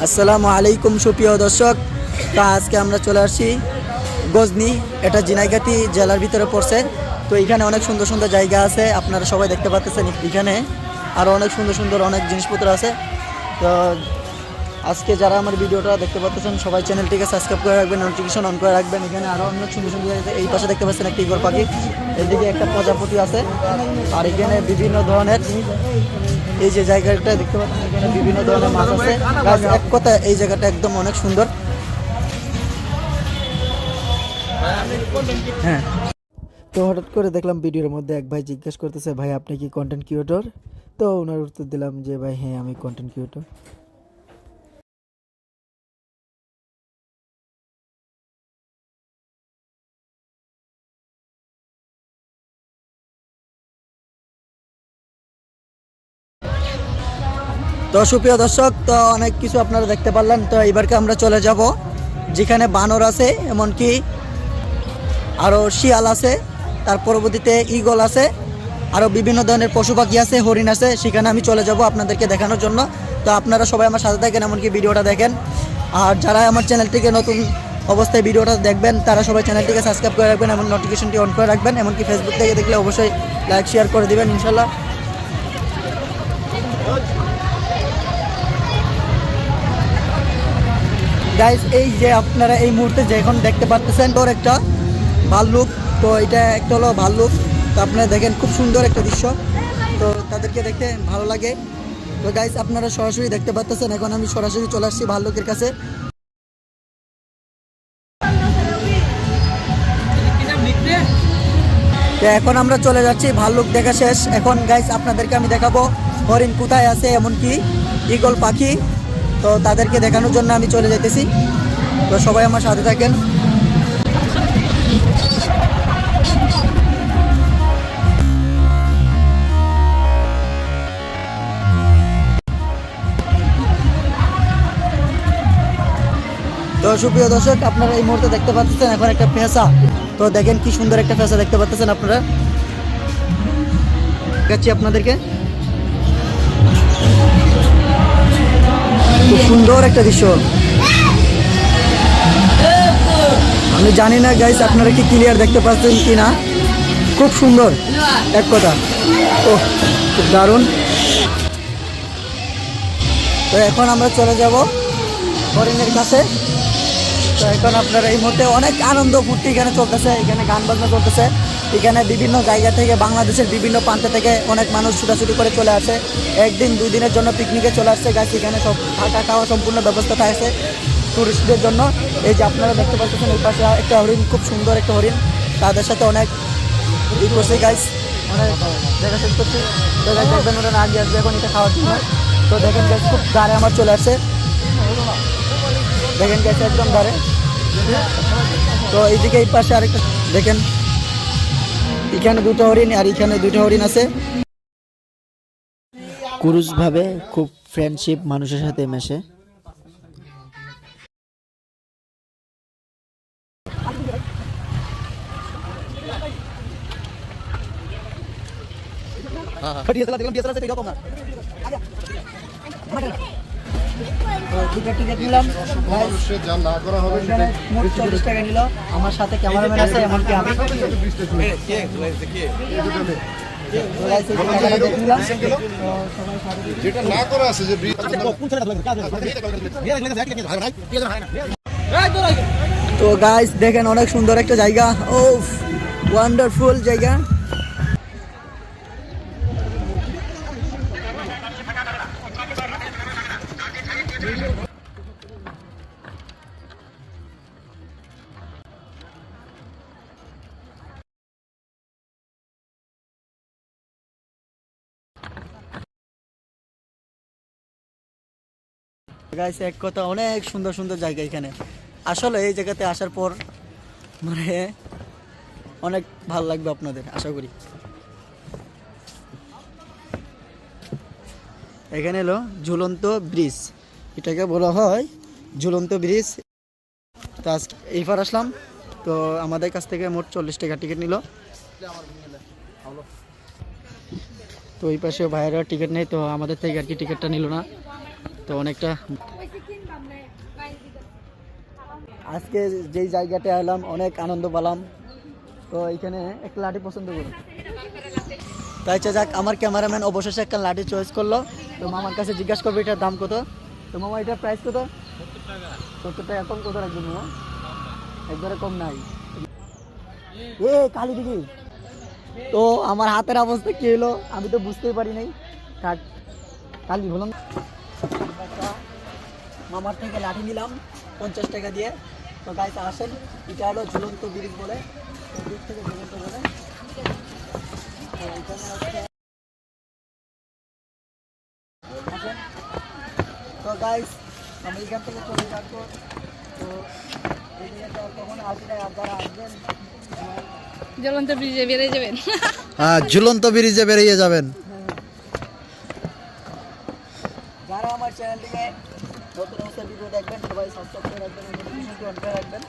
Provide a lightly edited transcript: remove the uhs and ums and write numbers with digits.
আসসালামু আলাইকুম সুপ্রিয় দর্শক। তো আজকে আমরা চলে আসছি গজনি, এটা ঝিনাইগাতি জেলার ভিতরে পড়ছে। তো এখানে অনেক সুন্দর সুন্দর জায়গা আছে, আপনারা সবাই দেখতে পাচ্ছেন। এখানে আরও অনেক সুন্দর সুন্দর অনেক জিনিসপত্র আছে। তো আজকে যারা আমার ভিডিওটা দেখতে পাচ্ছেন সবাই চ্যানেলটিকে সাবস্ক্রাইব করে রাখবেন, নোটিফিকেশন অন করে রাখবেন। এখানে আরও অনেক সুন্দর সুন্দর জায়গা আছে। এই পাশে দেখতে পাচ্ছেন একটা ইগল পাখি, এদিকে একটা প্রজাপতি আছে, আর এখানে বিভিন্ন ধরনের এই যে জায়গাটা দেখতে পাচ্ছেন এখানে বিভিন্ন ধরনের মাছ আছে। এক কথা এই জায়গাটা একদম অনেক সুন্দর। হ্যাঁ, তো হঠাৎ করে দেখলাম ভিডিওর মধ্যে এক ভাই জিজ্ঞেস করতেছে, ভাই আপনি কি কন্টেন্ট ক্রিয়েটর? তো ওনার উত্তর দিলাম যে ভাই হ্যাঁ আমি কন্টেন্ট ক্রিয়েটর। তো সুপ্রিয় দর্শক, তো অনেক কিছু আপনারা দেখতে পারলেন। তো এবারকে আমরা চলে যাব যেখানে বানর আছে, এমনকি আরও শিয়াল আছে, তার পরবর্তীতে ঈগল আছে, আরও বিভিন্ন ধরনের পশু পাখি আছে, হরিণ আছে। সেখানে আমি চলে যাব আপনাদেরকে দেখানোর জন্য। তো আপনারা সবাই আমার সাথে থাকেন, এমনকি ভিডিওটা দেখেন। আর যারা আমার চ্যানেলটিকে নতুন অবস্থায় ভিডিওটা দেখবেন তারা সবাই চ্যানেলটিকে সাবস্ক্রাইব করে রাখবেন এবং নোটিফিকেশনটি অন করে রাখবেন। এমনকি ফেসবুক থেকে দেখলে অবশ্যই লাইক শেয়ার করে দেবেন ইনশাল্লাহ। গাইস, এই যে আপনারা এই মুহূর্তে যে এখন দেখতে পাচ্ছেন ওর একটা ভাল্লুক। তো এটা একটা হলো ভাল্লুক। তো আপনারা দেখেন খুব সুন্দর একটা দৃশ্য, তো তাদেরকে দেখতে ভালো লাগে। তো গাইস আপনারা সরাসরি দেখতে পাচ্ছেন, এখন আমি সরাসরি চলে আসছি ভাল্লুকের কাছে। তো এখন আমরা চলে যাচ্ছি, ভাল্লুক দেখা শেষ। এখন গাইস আপনাদেরকে আমি দেখাবো হরিণ কোথায় আছে, এমনকি ঈগল পাখি। তো তাদেরকে দেখানোর জন্য আমি চলে যেতেছি। তো সবাই আমার সাথে থাকেন। তো সুপ্রিয় দর্শক, আপনারা এই মুহূর্তে দেখতে পাচ্ছেন এখন একটা পেঁচা। তো দেখেন কি সুন্দর একটা পেঁচা দেখতে পাচ্ছেন আপনারা। দেখাচ্ছি আপনাদেরকে, খুব সুন্দর একটা দৃশ্য। আমি জানি না গাইস আপনারা কি ক্লিয়ার দেখতে পাচ্ছেন কি না। খুব সুন্দর এক কথা, ও খুব দারুণ। তো এখন আমরা চলে যাব হরিণের কাছে। তো এখন আপনারা এই মুহূর্তে অনেক আনন্দ ফুর্তি এখানে চলতেছে, এখানে গান বাজনা চলতেছে। এখানে বিভিন্ন জায়গা থেকে, বাংলাদেশের বিভিন্ন প্রান্ত থেকে অনেক মানুষ ছুটাছুটি করে চলে আসে। একদিন দুই দিনের জন্য পিকনিকে চলে আসছে গাছ। এখানে সব থাকা খাওয়া সম্পূর্ণ ব্যবস্থা থাকছে টুরিস্টদের জন্য। এই যে আপনারা দেখতে পাচ্ছেন এই পাশে একটা হরিণ, খুব সুন্দর একটা হরিণ। তাদের সাথে অনেক ই করছে গাইস, অনেক দেখা শেষ করছি। তো গাছ দেখবেন ওরা আগে আসবে এখন এটা খাওয়ার জন্য। তো দেখেন গাছ খুব গাড়ে আমার চলে আসছে, দেখেন গাছ একদম গাড়ে। তো এইদিকে এই পাশে আরেকটা দেখেন, এখানে দুটো হরিণ আর এখানে দুটো হরিণ আছে। কুরুজ ভাবে খুব ফ্রেন্ডশিপ মানুষের সাথে মেশে। আমার সাথে ক্যামেরাম্যান আছে, এমনকি আমি। তো গাইস দেখেন অনেক সুন্দর একটা জায়গা, ও ওয়ান্ডারফুল জায়গা। গাইস এক কথা অনেক সুন্দর সুন্দর জায়গা এখানে। আসলে এই জায়গাতে আসার পর মানে অনেক ভালো লাগবে আপনাদের, আশা করি। এখানে এলো ঝুলন্ত ব্রিজ, এটাকে বলা হয় ঝুলন্ত ব্রিজ। তো আজ এইবার আসলাম। তো আমাদের কাছ থেকে মোট 40 টাকা টিকিট নিল। তো এই পাশে ভাইয়েরা টিকিট নেই, তো আমাদের থেকে আর কি টিকিটটা নিল না। তো অনেকটা আজকে যেই জায়গাতে এলাম অনেক আনন্দ পেলাম। তো এইখানে একটা লাঠি পছন্দ করুন, তাই যাক আমার ক্যামেরাম্যান অবশেষে একটা লাঠি চয়েস করলো। তো মামার কাছে জিজ্ঞাসা করবে এটার দাম কত। তো মামা এটার প্রাইস কত? 70 টাকা। কম কত রাখবেন মামা? একবারে কম নাই। এ কালি দিদি, তো আমার হাতের অবস্থা কি হলো আমি তো বুঝতেই পারি নাই। কালি বললাম, মামার থেকে লাঠি নিলাম 50 টাকা দিয়ে। তো গাইস আসেন, এটা হলো ঝুলন্ত ব্রিজ বলে, তো দূর থেকে ঝুলন্ত বলে। তো এখানে হচ্ছে আসেন। তো গাইস আমি এখান থেকে চলে যাবো। তো এই জায়গাটা কখন আসবে, আপনারা আসবেন। জ্বলন্ত ব্রিজে বেরিয়ে যাবেন। হ্যাঁ, ঝুলন্ত ব্রিজে বেরিয়ে যাবেন। যারা আমার চ্যানেলটিকে নতুন অবস্থায় ভিডিও দেখবেন সবাই সাবস্ক্রাইব করে রাখবেন, নোটিফিকেশনটি অন করে রাখবেন।